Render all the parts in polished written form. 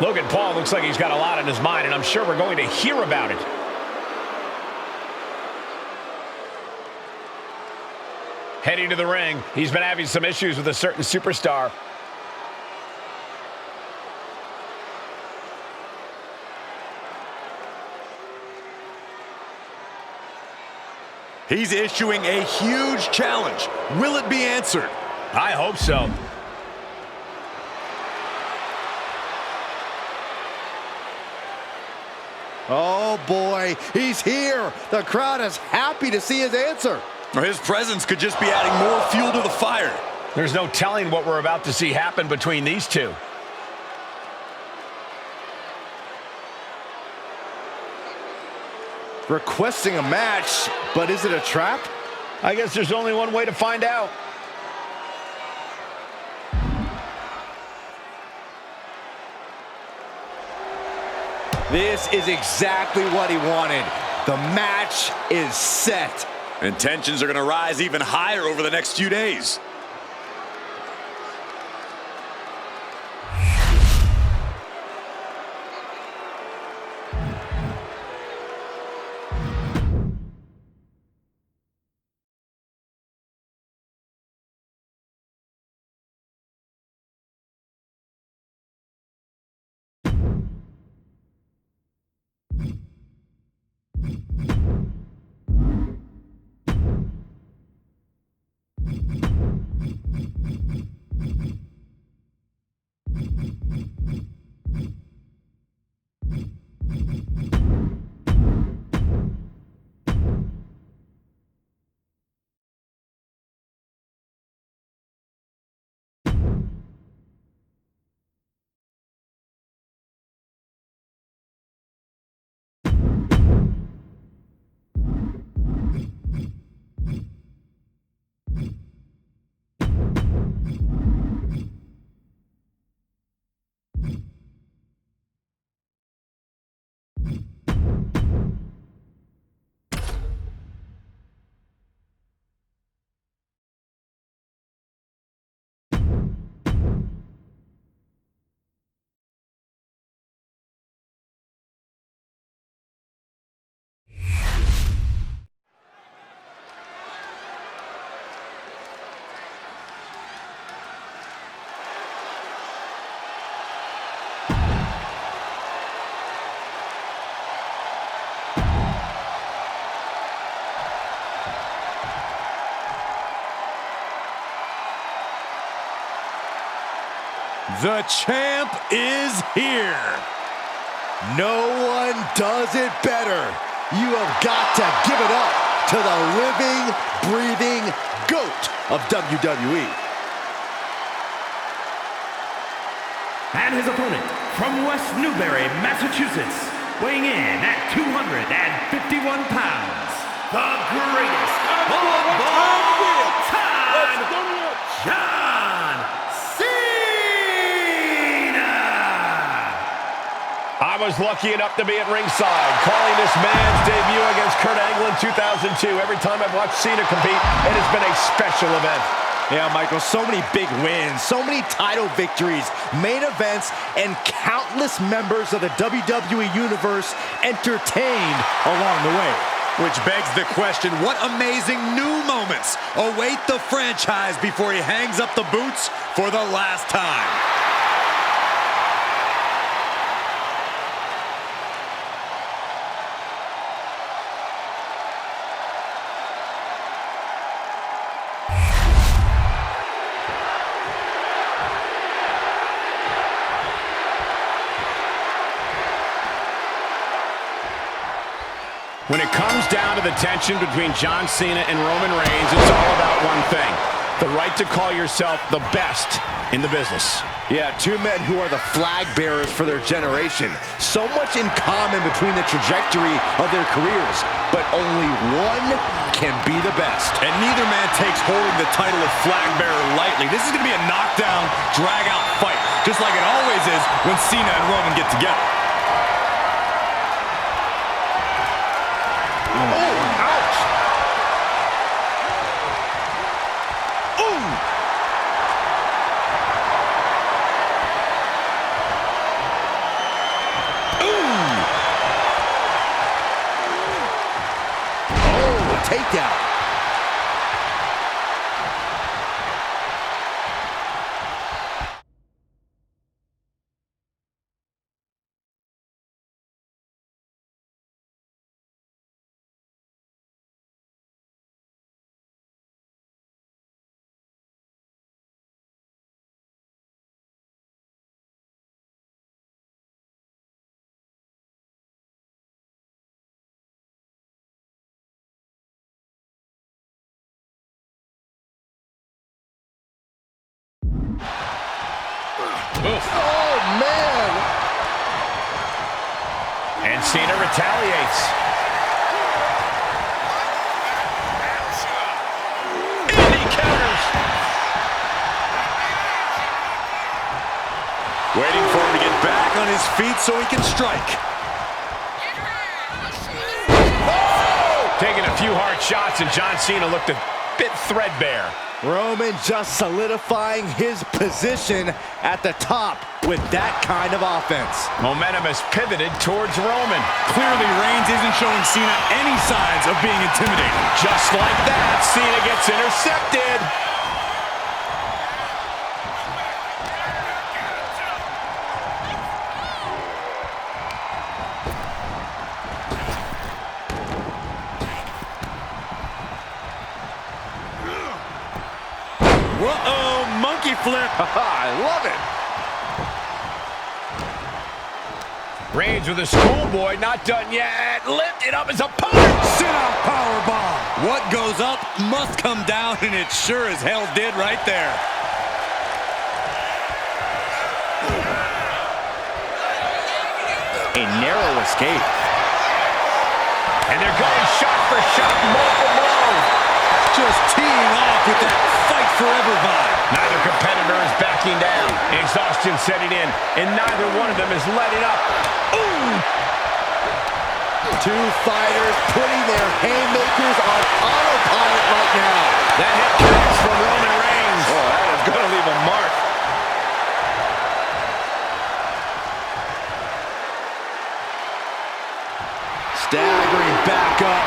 Logan Paul looks like he's got a lot on his mind, and I'm sure we're going to hear about it. Heading to the ring, he's been having some issues with a certain superstar. He's issuing a huge challenge. Will it be answered? I hope so. Oh boy, he's here. The crowd is happy to see his answer. His presence could just be adding more fuel to the fire. There's no telling what we're about to see happen between these two. Requesting a match, but is it a trap? I guess there's only one way to find out. This is exactly what he wanted. The match is set. And tensions are going to rise even higher over the next few days. The champ is here. No one does it better. You have got to give it up to the living, breathing GOAT of WWE. And his opponent from West Newbury, Massachusetts, weighing in at 251 pounds, the greatest of all time, John Cena! I was lucky enough to be at ringside, calling this man's debut against Kurt Angle in 2002. Every time I've watched Cena compete, it has been a special event. Yeah, Michael, so many big wins, so many title victories, main events, and countless members of the WWE Universe entertained along the way. Which begs the question, what amazing new moments await the franchise before he hangs up the boots for the last time? When it comes down to the tension between John Cena and Roman Reigns, it's all about one thing: the right to call yourself the best in the business. Yeah, two men who are the flag bearers for their generation. So much in common between the trajectory of their careers, but only one can be the best. And neither man takes holding the title of flag bearer lightly. This is going to be a knockdown, drag-out fight, just like it always is when Cena and Roman get together. Oof. Oh, man. And Cena retaliates. And he counters. Waiting for him to get back on his feet so he can strike. Oh! Taking a few hard shots, and John Cena looked a bit threadbare. Roman just solidifying his position at the top with that kind of offense. Momentum has pivoted towards Roman. Clearly, Reigns isn't showing Cena any signs of being intimidated. Just like that, Cena gets intercepted. Whoa, monkey flip. I love it. Reigns with a schoolboy, not done yet. Lifted up his opponent. Sit-out powerbomb. What goes up must come down, and it sure as hell did right there. A narrow escape. And they're going shot for shot, multiple blows. Just teeing off with that fight forever vibe. Neither competitor is backing down. Exhaustion setting in, and neither one of them is letting up. Ooh! Two fighters putting their haymakers on autopilot right now. That hit connects from Roman Reigns. Oh, that is going to leave a mark. Staggering back up,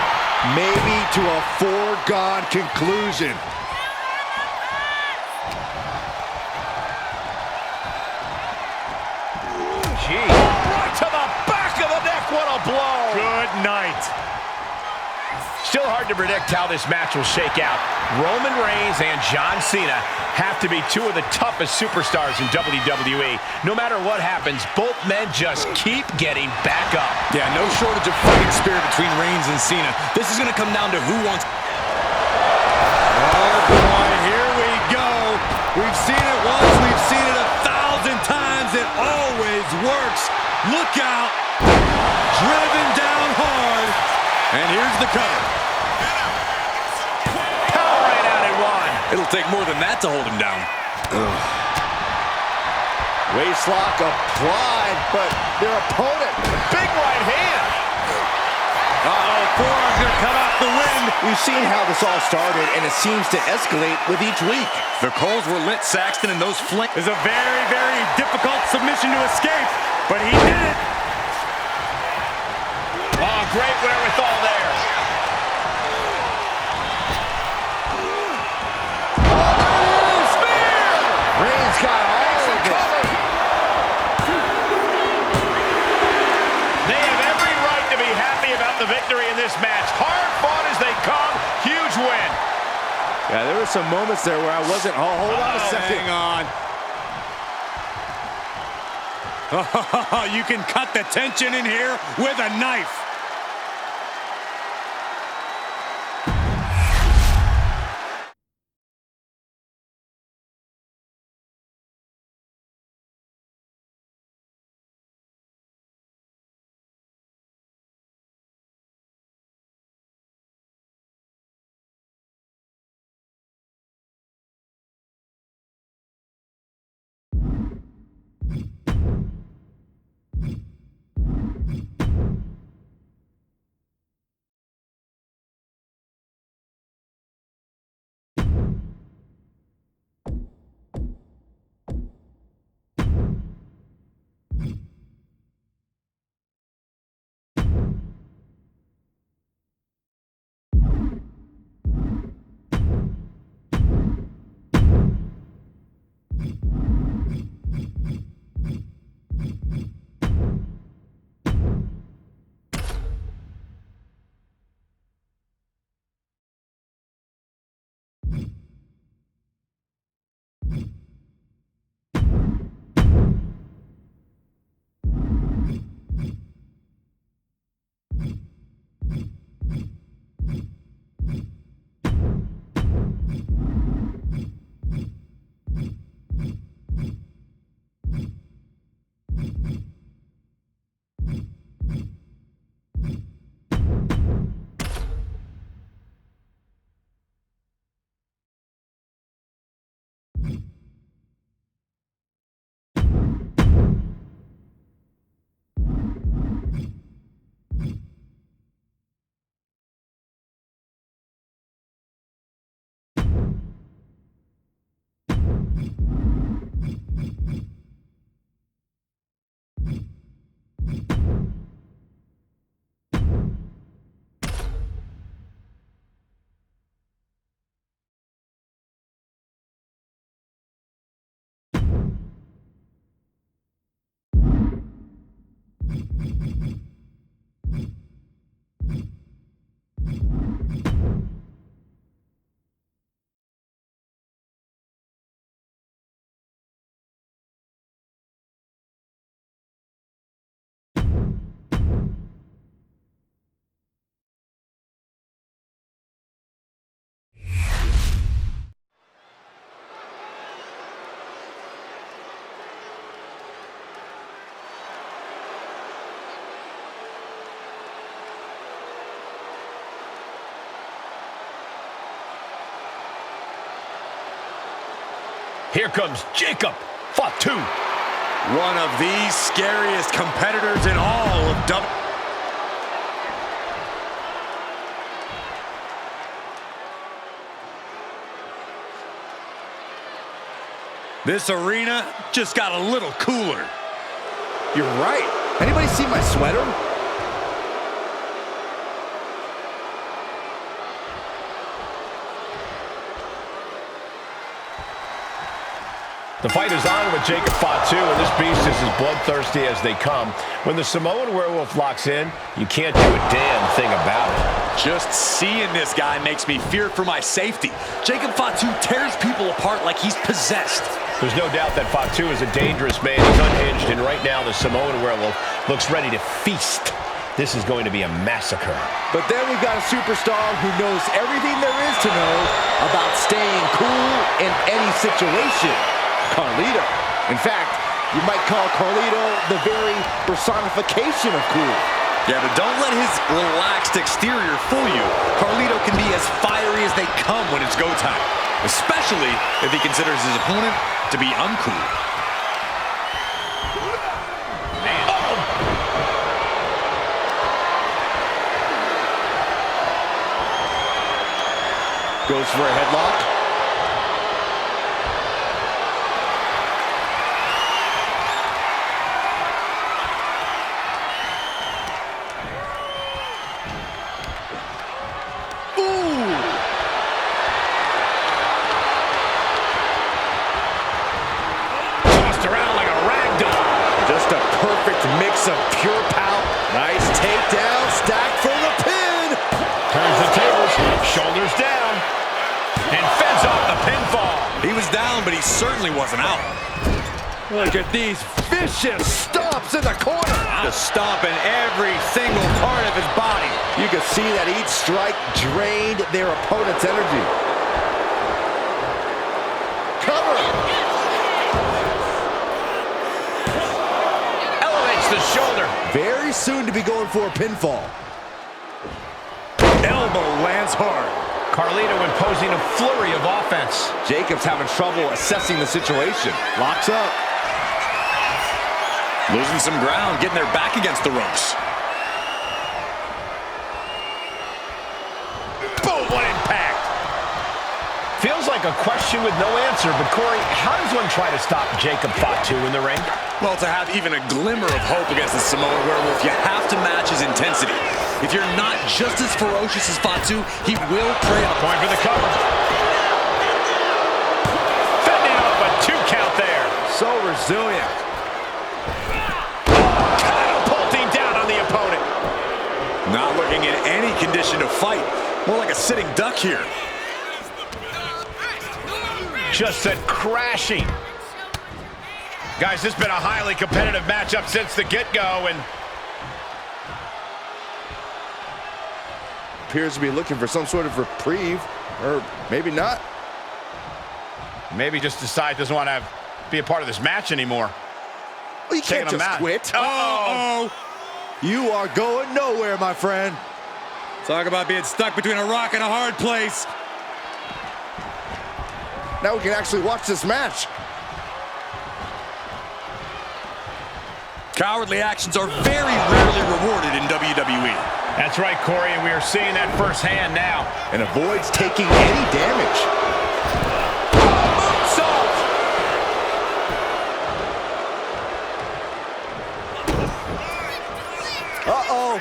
maybe to a foregone conclusion. Gee. Right to the back of the neck. What a blow. Good night. Still hard to predict how this match will shake out. Roman Reigns and John Cena have to be two of the toughest superstars in WWE. No matter what happens, both men just keep getting back up. Yeah, no shortage of fighting spirit between Reigns and Cena. This is going to come down to who wants... Oh, boy, here we go. We've seen it once, we've seen it 1,000 times. It always works. Look out. Driven down hard. And here's the cover. Power right out at one. It'll take more than that to hold him down. Waistlock applied, but their opponent, Big right hand. Uh-oh, forearm's going to cut off the wind. we've seen how this all started, and it seems to escalate with each week. The coals were lit, Saxton, and those flanks. It's a very, very difficult submission to escape, but he did it. Oh, great wherewithal there. Reigns got all of it. They have every right to be happy about the victory in this match. Hard fought as they come. Huge win. Yeah, there were some moments there where I wasn't. Oh, hold on a second. Hang on. You can cut the tension in here with a knife. Here comes Jacob Fatu. One of the scariest competitors in all of WWE. This arena just got a little cooler. You're right. Anybody see my sweater? The fight is on with Jacob Fatu, and this beast is as bloodthirsty as they come. When the Samoan Werewolf locks in, you can't do a damn thing about it. Just seeing this guy makes me fear for my safety. Jacob Fatu tears people apart like he's possessed. There's no doubt that Fatu is a dangerous man. He's unhinged, and right now the Samoan Werewolf looks ready to feast. This is going to be a massacre. But then we've got a superstar who knows everything there is to know about staying cool in any situation. Carlito. In fact, you might call Carlito the very personification of cool. Yeah, but don't let his relaxed exterior fool you. Carlito can be as fiery as they come when it's go time, especially if he considers his opponent to be uncool. Goes for a headlock. Mix of pure power. Nice takedown, stack for the pin. Turns the tables, shoulders down, and fends off the pinfall. He was down, but he certainly wasn't out. Look at these vicious stomps in the corner. Just stomping every single part of his body. You can see that each strike drained their opponent's energy. Cover. The shoulder. Very soon to be going for a pinfall. Elbow lands hard. Carlito imposing a flurry of offense. Jacob's having trouble assessing the situation. Locks up. Losing some ground, getting their back against the ropes. Boom, what impact. Feels like a question with no answer, but Corey, how does one try to stop Jacob Fatu in the ring? Well, to have even a glimmer of hope against the Samoan Werewolf, you have to match his intensity. If you're not just as ferocious as Fatu, he will prey on. Point for the cover. Fending off a 2 count there. So resilient. Catapulting down on the opponent. Not looking in any condition to fight. More like a sitting duck here. Just sent crashing. Guys, this has been a highly competitive matchup since the get-go, and appears to be looking for some sort of reprieve, or maybe not. Maybe just decide doesn't want to be a part of this match anymore. Well, you can't just quit. Uh-oh. You are going nowhere, my friend. Talk about being stuck between a rock and a hard place. Now we can actually watch this match. Cowardly actions are very rarely rewarded in WWE. That's right, Corey, and we are seeing that firsthand now. And avoids taking any damage. Moonsault! Uh-oh.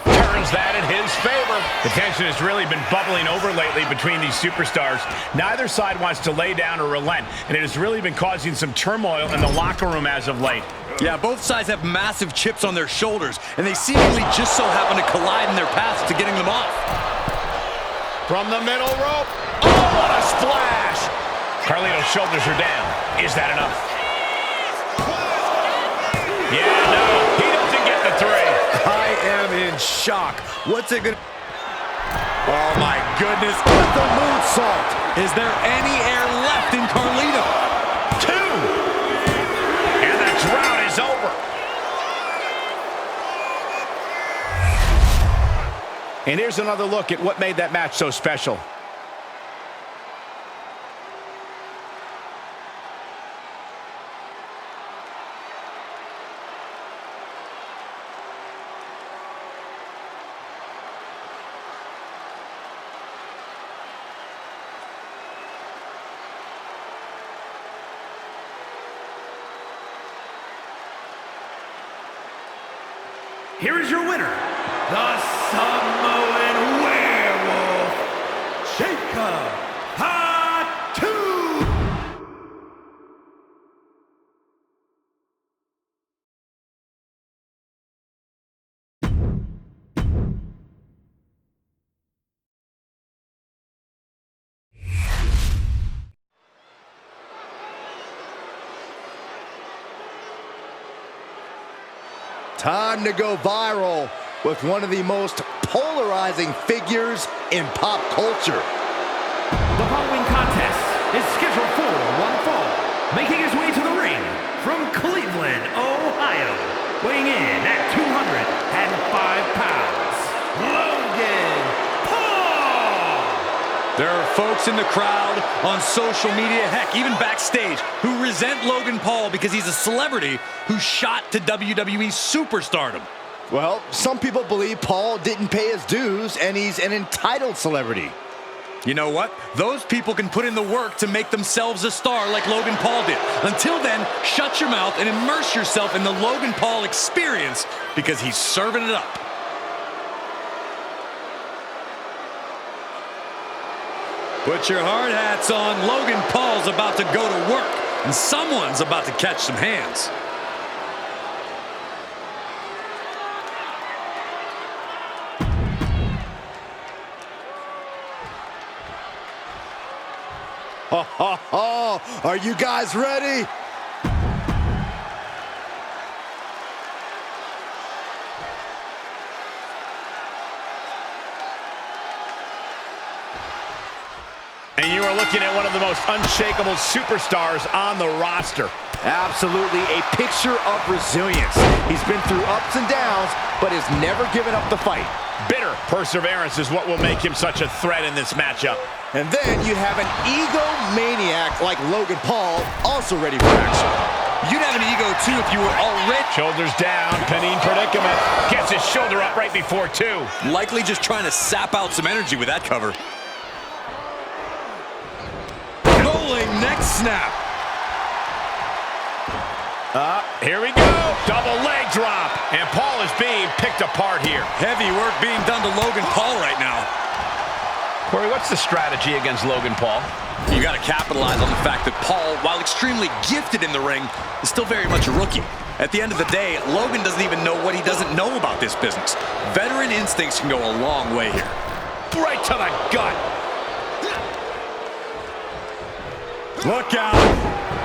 Turns that in his favor. The tension has really been bubbling over lately between these superstars. Neither side wants to lay down or relent, and it has really been causing some turmoil in the locker room as of late. Yeah, both sides have massive chips on their shoulders, and they seemingly just so happen to collide in their paths to getting them off. From the middle rope. Oh, what a splash! Carlito's shoulders are down. Is that enough? Yeah, no, he doesn't get the three. I am in shock. What's it gonna... Oh, my goodness. With the moonsault. Is there any air left in Carlito? Two. And the drought is over. And here's another look at what made that match so special. Here is your winner, the Samoan Werewolf, Jacob Fatu. Time to go viral with one of the most polarizing figures in pop culture. The following contest is scheduled for one fall. Making his way to the ring from Cleveland, Ohio, weighing in at 205 pounds, Logan Paul! There are folks in the crowd, on social media, heck, even backstage, who resent Logan Paul because he's a celebrity who shot to WWE superstardom. Well, some people believe Paul didn't pay his dues and he's an entitled celebrity. You know what? Those people can put in the work to make themselves a star like Logan Paul did. Until then, shut your mouth and immerse yourself in the Logan Paul experience because he's serving it up. Put your hard hats on. Logan Paul's about to go to work, and someone's about to catch some hands. Ha ha ha! Are you guys ready? And you are looking at one of the most unshakable superstars on the roster. Absolutely a picture of resilience. He's been through ups and downs, but has never given up the fight. Bitter perseverance is what will make him such a threat in this matchup. And then you have an egomaniac like Logan Paul, also ready for action. You'd have an ego, too, if you were already... Shoulders down, pinning predicament. Gets his shoulder up right before two. likely just trying to sap out some energy with that cover. Rolling neck snap. Here we go. Double leg drop. And Paul is being picked apart here. Heavy work being done to Logan Paul right now. Corey, what's the strategy against Logan Paul? You got to capitalize on the fact that Paul, while extremely gifted in the ring, is still very much a rookie. At the end of the day, Logan doesn't even know what he doesn't know about this business. Veteran instincts can go a long way here. Right to the gut. Look out.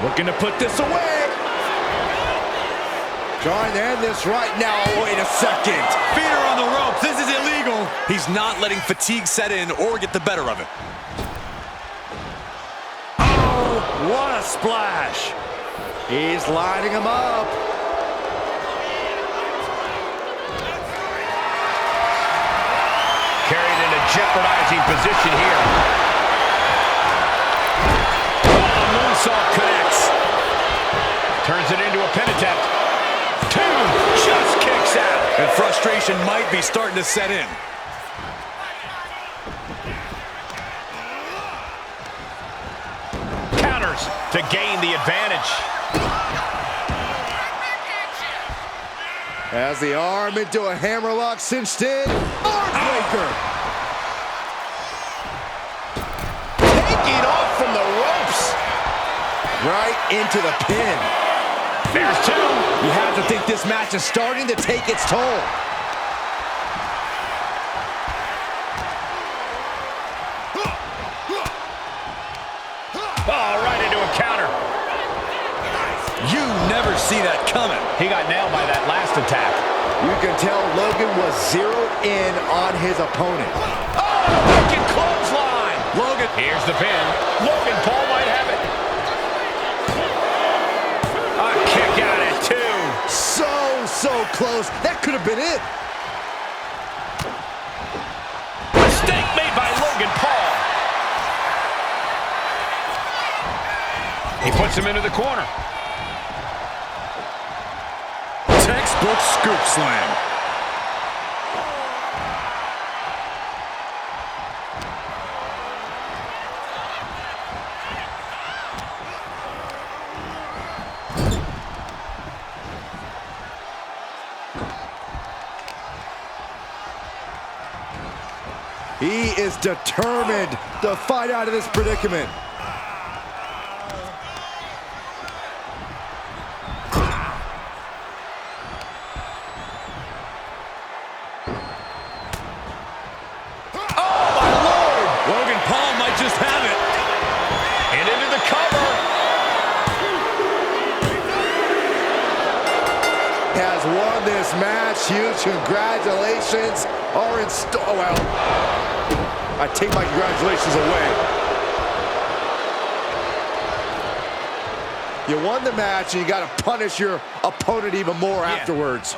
Looking to put this away. Trying to end this right now. Wait a second. Feet are on the ropes. This is illegal. He's not letting fatigue set in or get the better of it. Oh, what a splash. He's lining him up. Carried in a jeopardizing position here. Turns it into a pin attempt. 2, just kicks out. And frustration might be starting to set in. Counters to gain the advantage. Has the arm into a hammerlock cinched in. Arm breaker. Taking off from the ropes. Right into the pin. There's 2. You have to think this match is starting to take its toll. Oh, right into a counter. You never see that coming. He got nailed by that last attack. You can tell Logan was zeroed in on his opponent. Oh, wicked clothesline. Logan. Here's the pin. Logan Paul might have it. A kick out at 2. So close. That could have been it. Mistake made by Logan Paul. He puts him into the corner. Textbook scoop slam. He is determined to fight out of this predicament. Logan Paul might just have it. And into the cover. Has won this match. Huge congratulations are in store. Oh, well, I take my congratulations away. You won the match and you got to punish your opponent even more afterwards.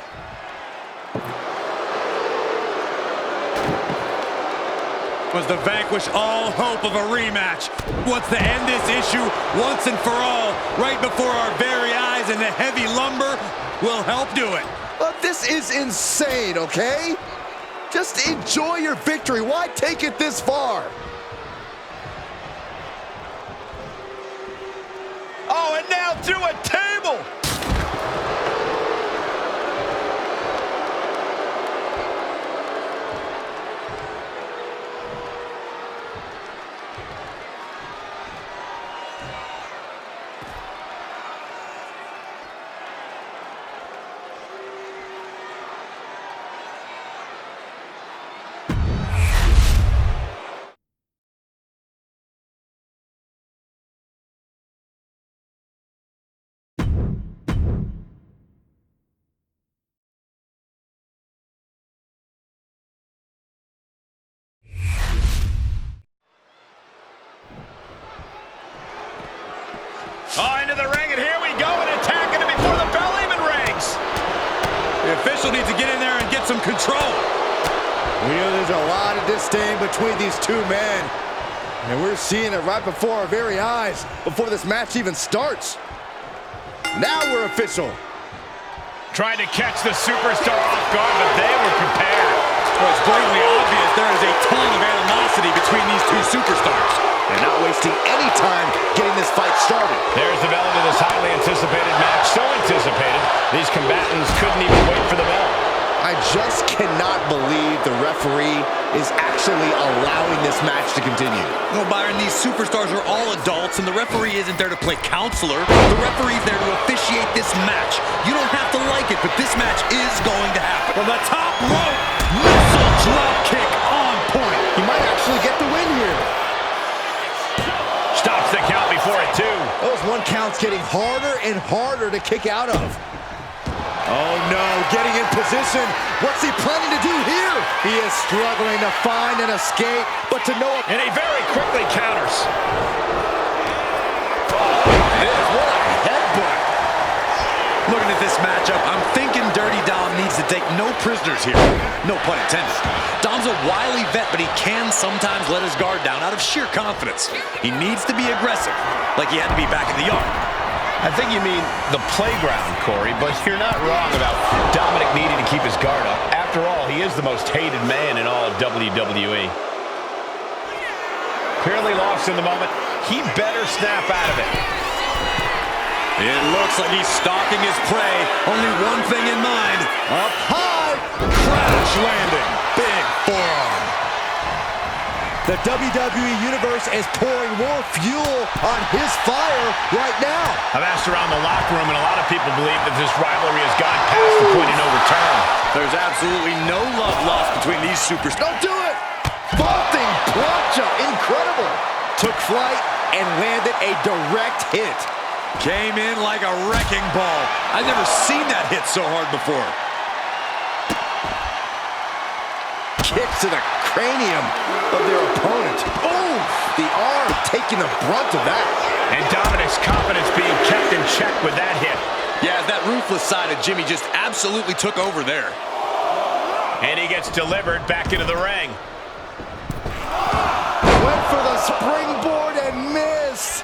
Was to vanquish all hope of a rematch. Wants to end this issue once and for all, right before our very eyes, and the heavy lumber will help do it. This is insane, okay? Just enjoy your victory. Why take it this far? Oh, and now through a table. Oh, into the ring, and here we go, and attacking it before the bell even rings. The official needs to get in there and get some control. We know there's a lot of disdain between these two men. And we're seeing it right before our very eyes, before this match even starts. Now we're official. Trying to catch the superstar off guard, but they were prepared. Well, it's blatantly obvious there is a ton of animosity between these two superstars. And not wasting any time getting this fight started. There's the bell into this highly anticipated match. So anticipated, these combatants couldn't even wait for the bell. I just cannot believe the referee is actually allowing this match to continue. No, Byron, these superstars are all adults, and the referee isn't there to play counselor. The referee's there to officiate this match. You don't have to like it, but this match is going to happen. From the top rope, missile drop kick on point. He might actually get the win here. Stops the count before it, too. Those 1 counts getting harder and harder to kick out of. Oh no, getting in position. What's he planning to do here? He is struggling to find an escape, but to no... And he very quickly counters. What a headbutt. Looking at this matchup, I'm thinking Dirty Dom needs to take no prisoners here. No pun intended. Dom's a wily vet, but he can sometimes let his guard down out of sheer confidence. He needs to be aggressive, like he had to be back in the yard. I think you mean the playground, Corey, but you're not wrong about Dominic needing to keep his guard up. After all, he is the most hated man in all of WWE. Clearly lost in the moment. He better snap out of it. It looks like he's stalking his prey. Only one thing in mind. Up high. Crash landing. Big forearm. The WWE Universe is pouring more fuel on his fire right now. I've asked around the locker room, and a lot of people believe that this rivalry has gone past the point of no return. There's absolutely no love lost between these superstars. Don't do it! Vaulting plancha, incredible! Took flight and landed a direct hit. Came in like a wrecking ball. I've never seen that hit so hard before. Kicks to the cranium of their opponent. Boom! The arm taking the brunt of that. And Dominic's confidence being kept in check with that hit. Yeah, that ruthless side of Jimmy just absolutely took over there. And he gets delivered back into the ring. Went for the springboard and missed.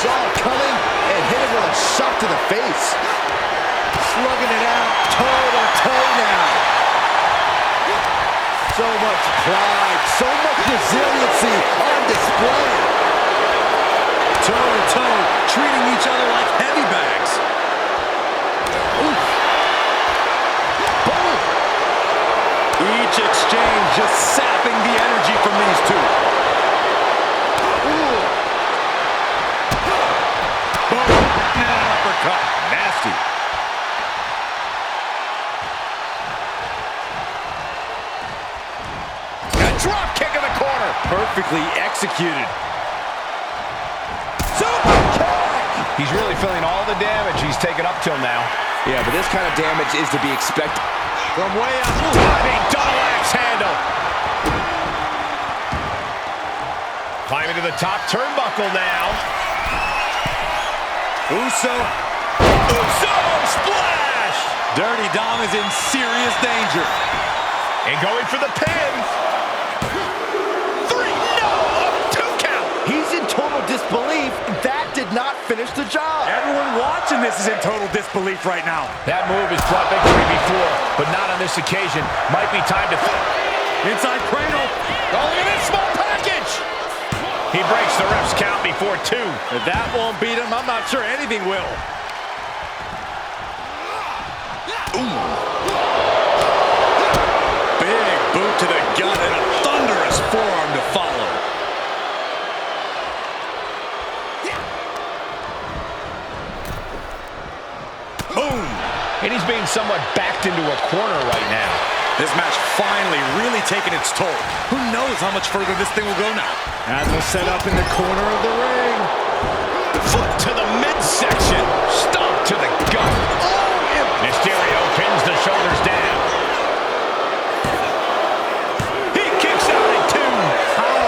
Saw it coming and hit it with a shot to the face. Slugging it out, toe to toe now. So much pride, so much resiliency on display. Toe to toe, treating each other like heavy bags. Oof. Boom. Each exchange just sapping the energy from these two. Ooh. Boom. And uppercut. Nasty. A drop kick in the corner. Perfectly executed. Super kick. He's really feeling all the damage he's taken up till now. Yeah, but this kind of damage is to be expected. From way up. Diving double axe handle. Climbing to the top turnbuckle now. Uso. Uso splash. Dirty Dom is in serious danger. And going for the pin. 3, no, a 2 count. He's in total disbelief. That did not finish the job. Everyone watching this is in total disbelief right now. That move has brought victory before, but not on this occasion. Might be time to... Inside cradle. Oh, look at this small package. He breaks the ref's count before 2. If that won't beat him, I'm not sure anything will. Big boot to the gut and a thunderous forearm to follow. Boom! And he's being somewhat backed into a corner right now. This match finally really taking its toll. Who knows how much further this thing will go now? As we'll set up in the corner of the ring. Foot to the midsection. Stomp to the gut. Mysterio pins the shoulders down. He kicks out at 2. How?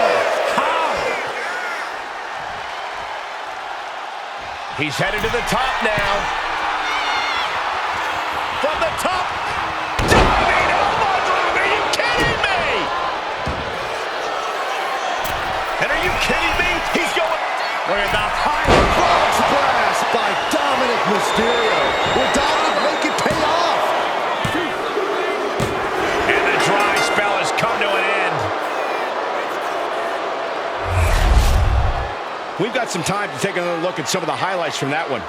He's headed to the top now. From the top. Diving elbow drop. Are you kidding me? And are you kidding me? He's going. Look at that high Frog splash by Dominic Mysterio. Will Dominic make it pay off? And the dry spell has come to an end. We've got some time to take another look at some of the highlights from that one.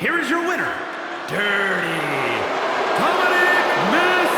here is your winner, Dirty Dominic Mysterio.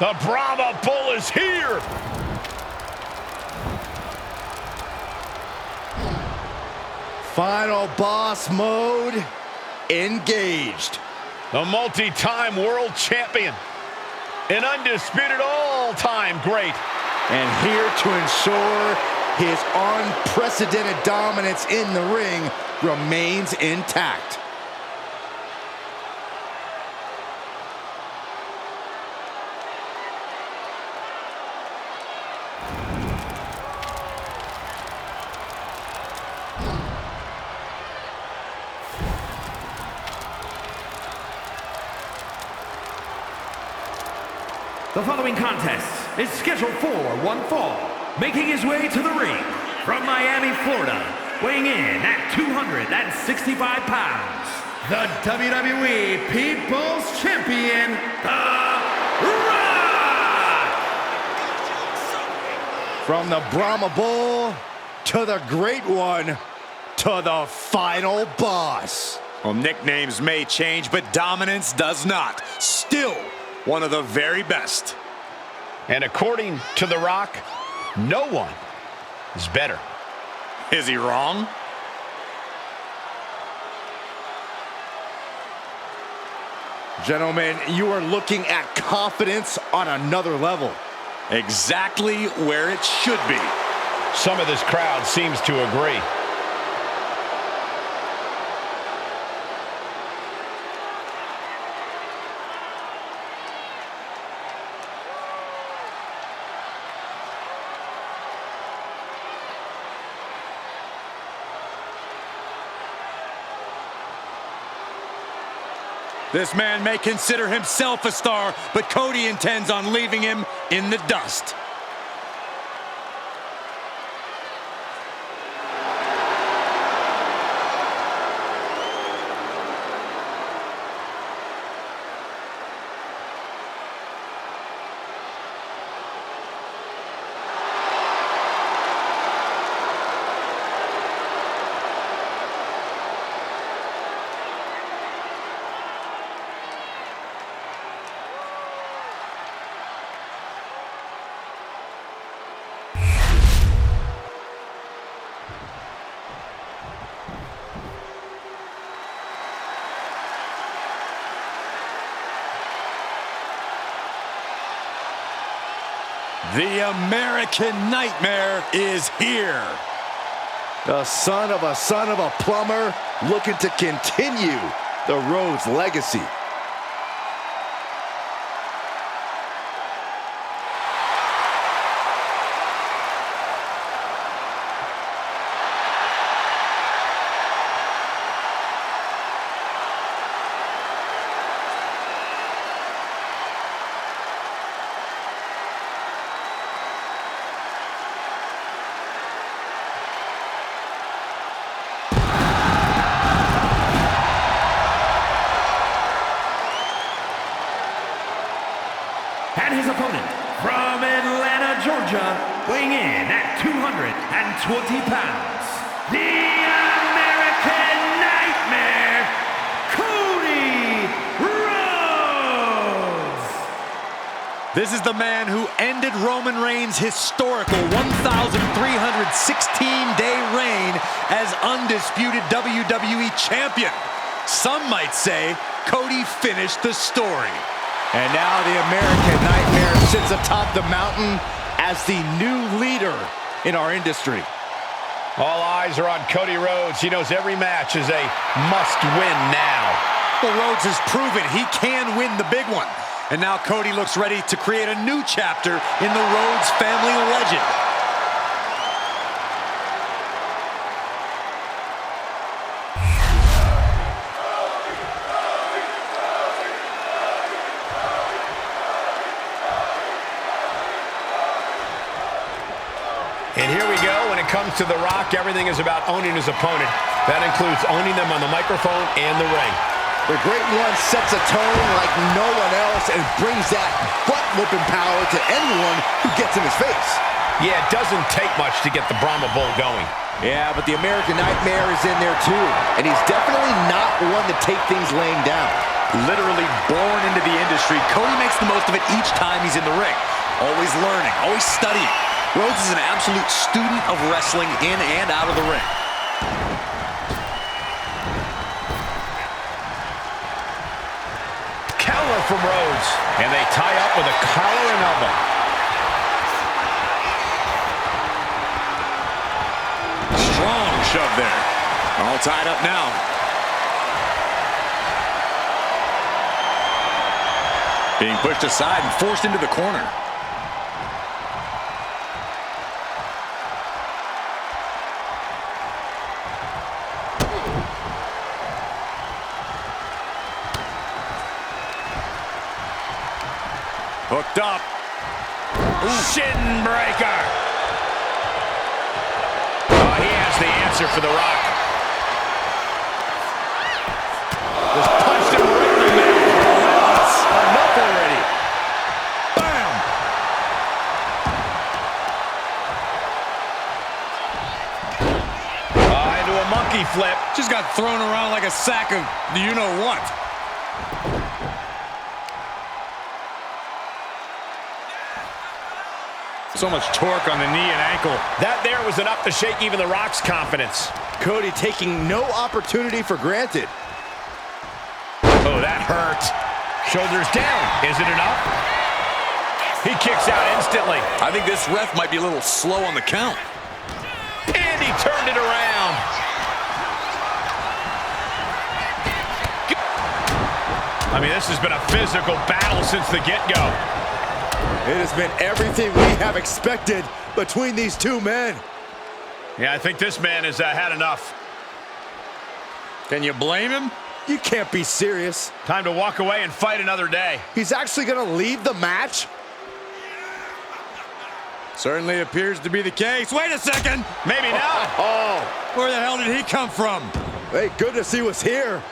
The Brahma Bull is here. Final boss mode engaged. The multi-time world champion. An undisputed all-time great. And here to ensure his unprecedented dominance in the ring remains intact. The following contest is scheduled for one fall. Making his way to the ring from Miami, Florida, weighing in at 265 pounds, the WWE People's Champion, The Rock! From the Brahma Bull to the Great One to the final boss. Well, nicknames may change, but dominance does not. Still one of the very best. And according to The Rock, no one is better. Is he wrong? Gentlemen, you are looking at confidence on another level. Exactly where it should be. Some of this crowd seems to agree. This man may consider himself a star, but Cody intends on leaving him in the dust. The American Nightmare is here. The son of a plumber looking to continue the Rhodes legacy. Georgia, weighing in at 220 pounds, the American Nightmare, Cody Rhodes! This is the man who ended Roman Reigns' historical 1,316-day reign as undisputed WWE Champion. Some might say Cody finished the story. And now the American Nightmare sits atop the mountain as the new leader in our industry. All eyes are on Cody Rhodes. He knows every match is a must-win now. Well, Rhodes has proven he can win the big one. And now Cody looks ready to create a new chapter in the Rhodes family legend. And here we go. When it comes to The Rock, everything is about owning his opponent. That includes owning them on the microphone and the ring. The Great One sets a tone like no one else and brings that butt-whooping power to anyone who gets in his face. Yeah, it doesn't take much to get the Brahma Bull going. Yeah, but the American Nightmare is in there too. And he's definitely not one to take things laying down. Literally born into the industry, Cody makes the most of it each time he's in the ring. Always learning, always studying. Rhodes is an absolute student of wrestling in and out of the ring. Counter from Rhodes. And they tie up with a collar and elbow. Strong shove there. All tied up now. Being pushed aside and forced into the corner. Hooked up. Shin breaker. Oh, he has the answer for The Rock. Just punched him right in the mouth. Enough already. Bam! Into a monkey flip. Just got thrown around like a sack of you-know-what. So much torque on the knee and ankle. That there was enough to shake even The Rock's confidence. Cody taking no opportunity for granted. Oh, that hurt. Shoulders down. Is it enough? He kicks out instantly. I think this ref might be a little slow on the count. And he turned it around. I mean, this has been a physical battle since the get-go. It has been everything we have expected between these two men. Yeah, I think this man has had enough. Can you blame him? You can't be serious. Time to walk away and fight another day. He's actually going to leave the match? Certainly appears to be the case. Wait a second. Maybe not. Where the hell did he come from? Thank goodness he was here.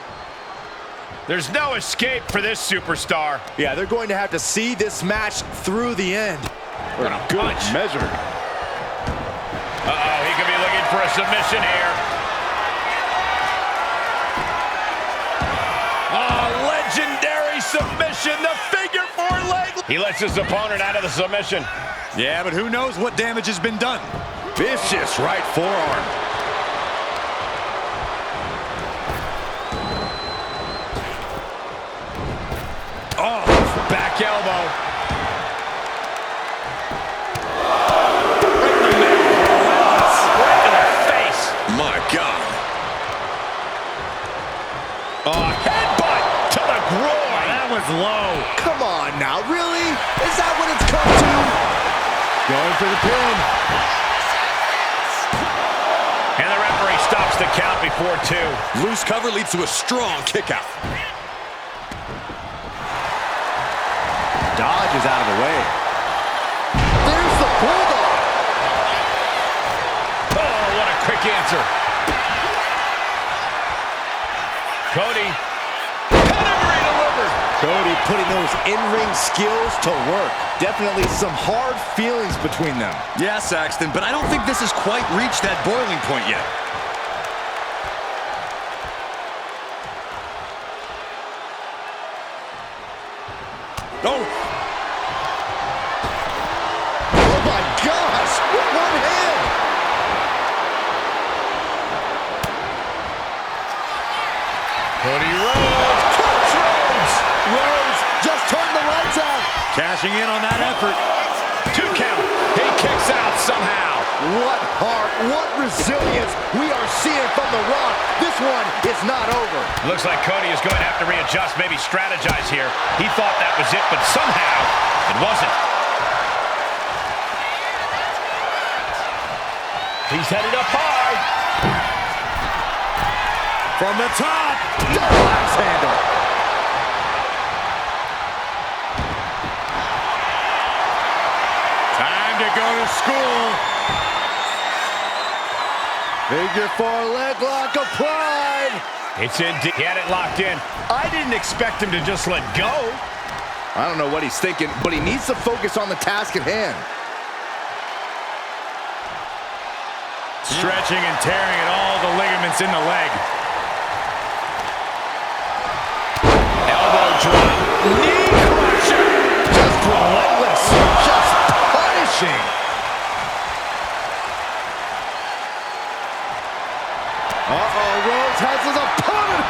There's no escape for this superstar. Yeah, they're going to have to see this match through the end. Good measure. Uh-oh, he could be looking for a submission here. Legendary submission, the figure four leg. He lets his opponent out of the submission. Yeah, but who knows what damage has been done. Vicious right forearm. Oh, back elbow. Right in the face. My God. Oh, headbutt to the groin. That was low. Come on now, really? Is that what it's come to? Going for the pin. And the referee stops the count before 2. Loose cover leads to a strong kick out. Dodge is out of the way. There's the bulldog. Oh, what a quick answer. Cody. Pedigree delivered. Cody putting those those in-ring skills to work. Definitely some hard feelings between them. Yeah, Saxton, but I don't think this has quite reached that boiling point yet. Oh! Oh my gosh! With one hand! Cody Rhodes! Clutch Rhodes! Rhodes just turned the lights out! Cashing in on that effort. 2 count. He kicks out somehow. What heart, what resilience we are seeing from The Rock. This one is not over. Looks like Cody is going to have to readjust, maybe strategize here. He thought that was it, but somehow it wasn't. He's headed up high. From the top. Double axe handle. Time to go to school. Figure 4 leg lock applied. It's in. He had it locked in. I didn't expect him to just let go. I don't know what he's thinking, but he needs to focus on the task at hand. Stretching and tearing at all the ligaments in the leg. Elbow drop. Knee crusher. Just relentless. Just punishing. Rhodes has his opponent.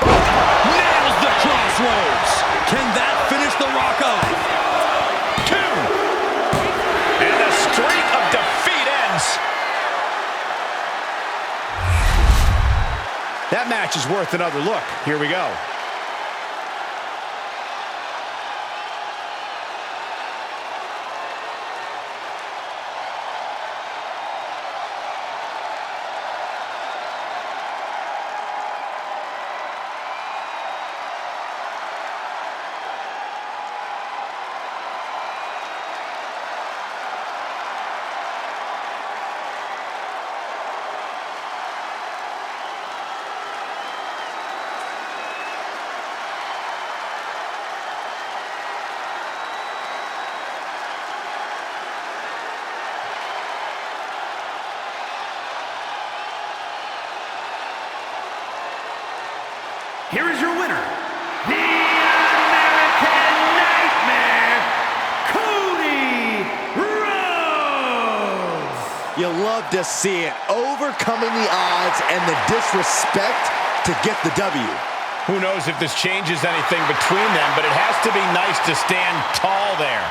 Nails the crossroads. Can that finish The Rock off? 2. And the streak of defeat ends. That match is worth another look. Here we go. Here is your winner, the American Nightmare, Cody Rhodes! You love to see it, overcoming the odds and the disrespect to get the W. Who knows if this changes anything between them, but it has to be nice to stand tall there.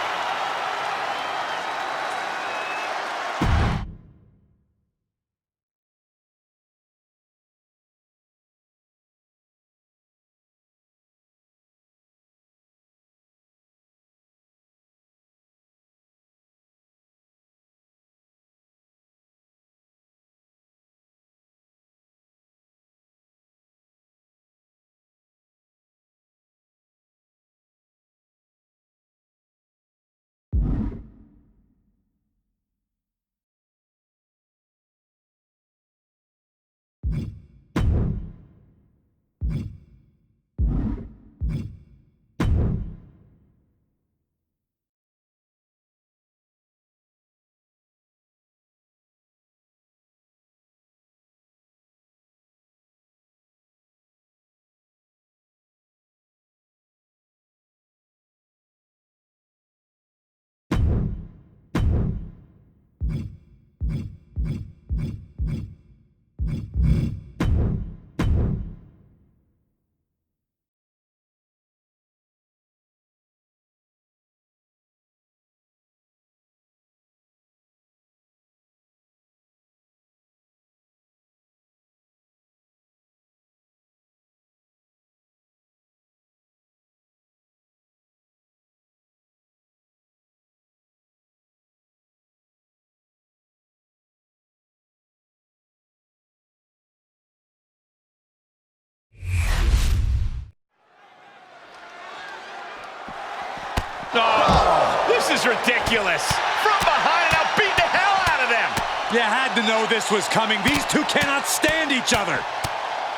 Oh, this is ridiculous. From behind, now beat the hell out of them. You had to know this was coming. These two cannot stand each other.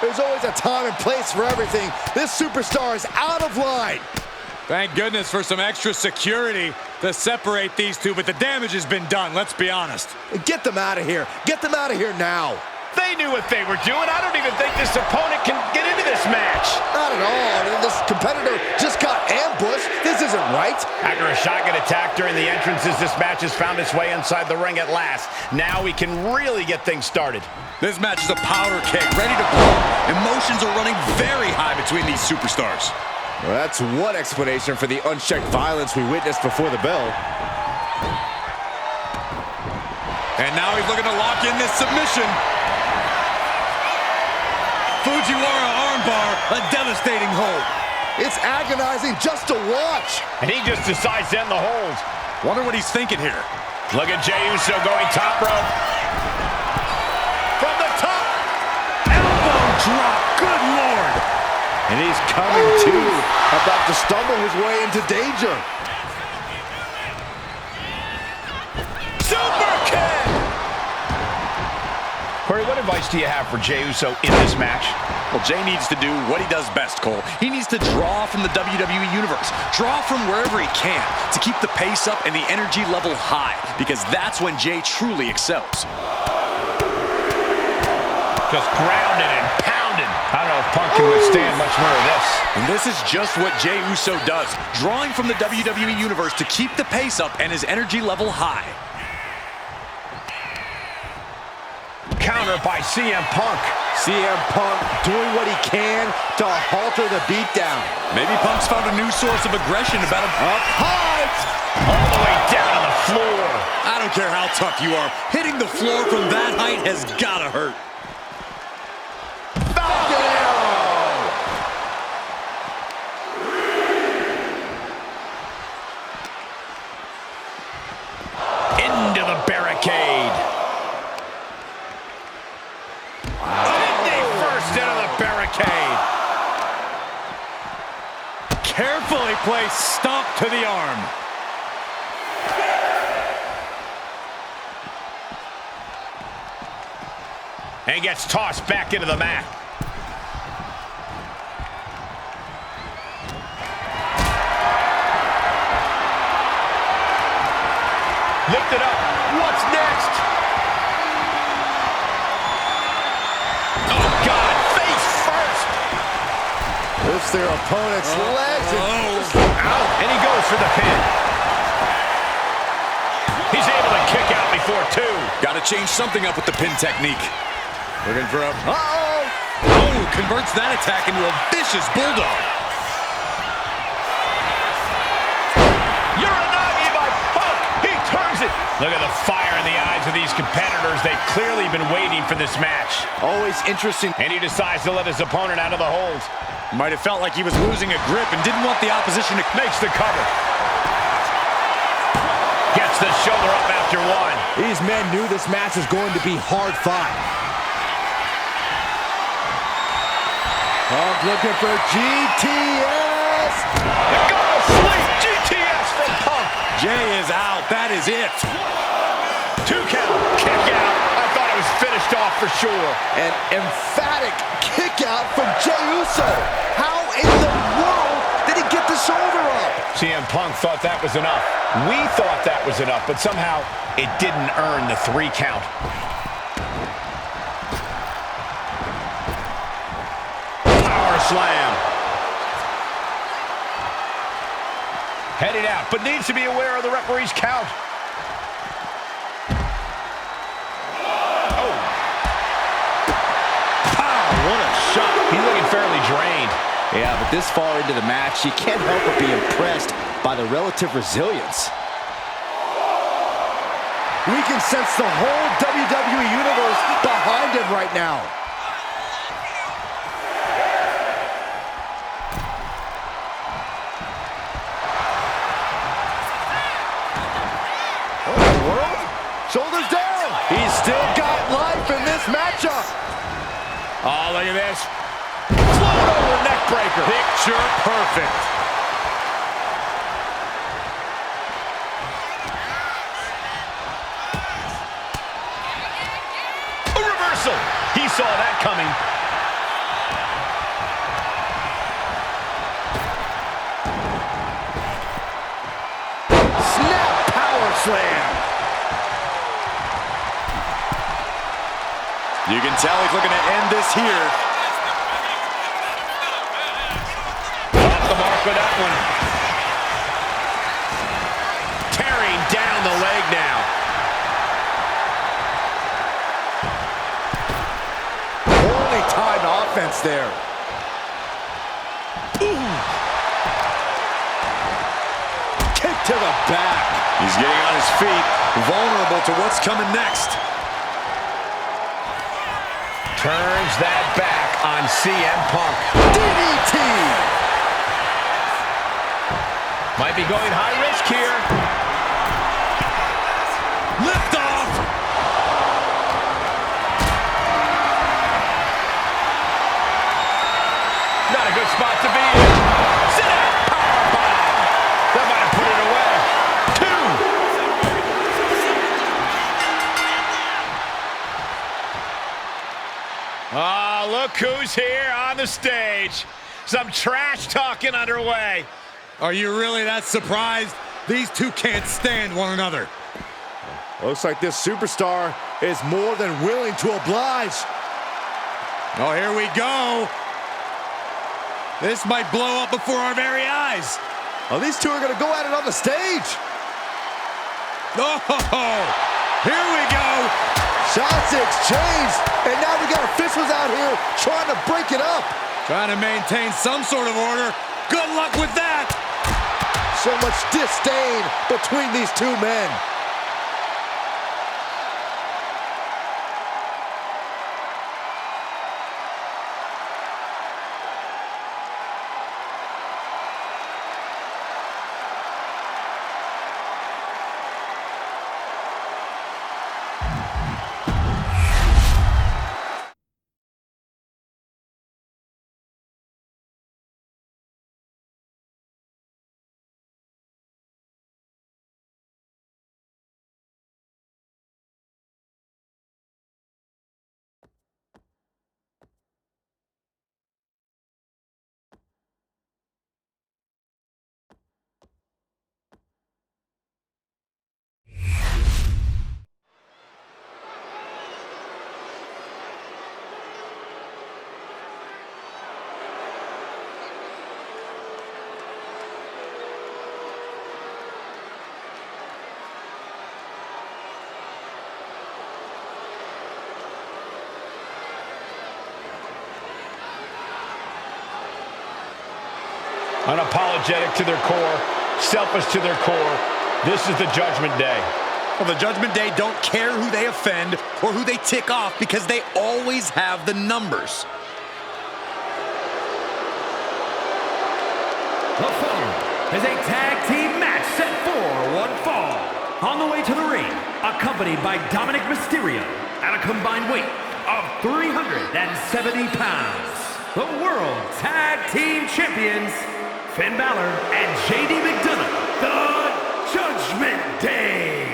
There's always a time and place for everything. This superstar is out of line. Thank goodness for some extra security to separate these two, but the damage has been done, let's be honest. Get them out of here. Get them out of here now. They knew what they were doing. I don't even think this opponent can get into this match. Not at all. I mean, this competitor just got ambushed. This isn't right. After a shotgun attack during the entrances, this match has found its way inside the ring at last. Now we can really get things started. This match is a powder keg, ready to blow. Emotions are running very high between these superstars. Well, that's one explanation for the unchecked violence we witnessed before the bell. And now he's looking to lock in this submission. Fujiwara armbar, a devastating hold. It's agonizing just to watch. And he just decides to end the hold. Wonder what he's thinking here. Look at Jey Uso going top rope. From the top. Elbow drop, good Lord. And he's coming to, about to stumble his way into danger. Super kick! Corey, what advice do you have for Jey Uso in this match? Well, Jey needs to do what he does best, Cole. He needs to draw from the WWE Universe. Draw from wherever he can to keep the pace up and the energy level high, because that's when Jey truly excels. Just grounded and pounded. I don't know if Punk can withstand much more of this. And this is just what Jey Uso does, drawing from the WWE Universe to keep the pace up and his energy level high. Counter by CM Punk. CM Punk doing what he can to halter the beatdown. Maybe Punk's found a new source of aggression about him. Up high! All the way down on the floor. I don't care how tough you are. Hitting the floor from that height has gotta hurt. Falcon Arrow! Into the barricade. First into the barricade. Carefully placed stomp to the arm. And gets tossed back into the mat. Lifted up. What's next? Oh, God. Face first. Lifts their opponent's legs. Out. And he goes for the pin. He's able to kick out before two. Gotta change something up with the pin technique. Looking for a... Uh-oh! Oh, converts that attack into a vicious bulldog. Uranagi by Punk. He turns it. Look at the fire in the eyes of these competitors. They've clearly been waiting for this match. Always interesting. And he decides to let his opponent out of the hold. Might have felt like he was losing a grip and didn't want the opposition to... Makes the cover. Gets the shoulder up after one. These men knew this match was going to be hard fought. Punk looking for GTS. Go to sleep. GTS from Punk. Jey is out. That is it. 2 count. Kick out. I thought it was finished off for sure. An emphatic kick out from Jey Uso. How in the world did he get the shoulder up? CM Punk thought that was enough. We thought that was enough, but somehow it didn't earn the 3 count. Power slam. Headed out, but needs to be aware of the referee's count. Oh. Pow, what a shot. He's looking fairly drained. Yeah, but this far into the match, you can't help but be impressed by the relative resilience. We can sense the whole WWE Universe behind him right now. What in the world? Shoulders down. He's still got life in this matchup. Oh, look at this. Float over neck breaker. Picture perfect. A reversal. He saw that coming. You can tell he's looking to end this here. Off the mark with that one. Tearing down the leg now. Poorly timed offense there. Ooh. Kick to the back. He's getting on his feet, vulnerable to what's coming next. Turns that back on CM Punk. DDT! Might be going high risk here. Lift off. Not a good spot to be in. Sit down. Powerbomb. That might have put it away. 2. Ah, look who's here on the stage. Some trash talking underway. Are you really that surprised? These two can't stand one another. Looks like this superstar is more than willing to oblige. Oh, here we go. This might blow up before our very eyes. Oh, these two are going to go at it on the stage. Oh, here we go. Shots exchanged, and now we got officials out here trying to break it up. Trying to maintain some sort of order. Good luck with that. So much disdain between these two men. Unapologetic to their core, selfish to their core. This is the Judgment Day. Well, the Judgment Day don't care who they offend or who they tick off because they always have the numbers. The following is a tag team match set for one fall. On the way to the ring, accompanied by Dominic Mysterio at a combined weight of 370 pounds. The World Tag Team Champions, Finn Balor and JD McDonough, the Judgment Day.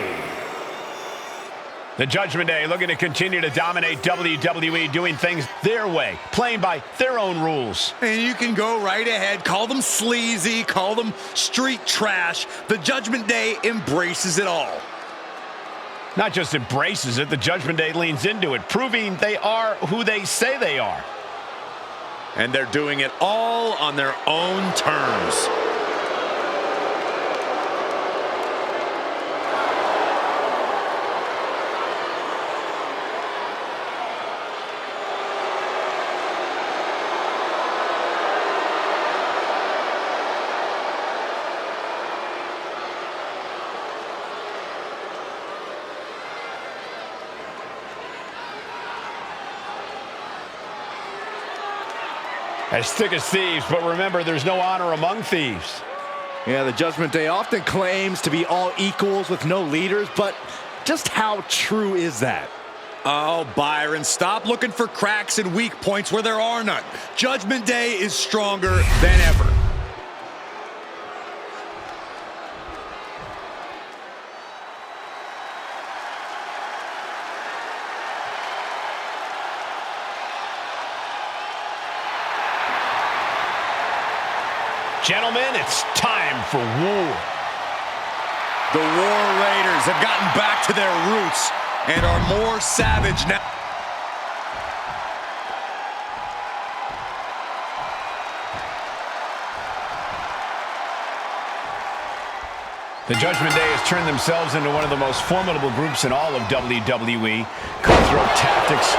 The Judgment Day looking to continue to dominate WWE, doing things their way, playing by their own rules. And you can go right ahead, call them sleazy, call them street trash. The Judgment Day embraces it all. Not just embraces it, the Judgment Day leans into it, proving they are who they say they are. And they're doing it all on their own terms. As thick as thieves, but remember, there's no honor among thieves. Yeah, the Judgment Day often claims to be all equals with no leaders, but just how true is that? Oh, Byron, stop looking for cracks and weak points where there are none. Judgment Day is stronger than ever. Gentlemen, it's time for war. The War Raiders have gotten back to their roots and are more savage now. The Judgment Day has turned themselves into one of the most formidable groups in all of WWE. Cutthroat tactics,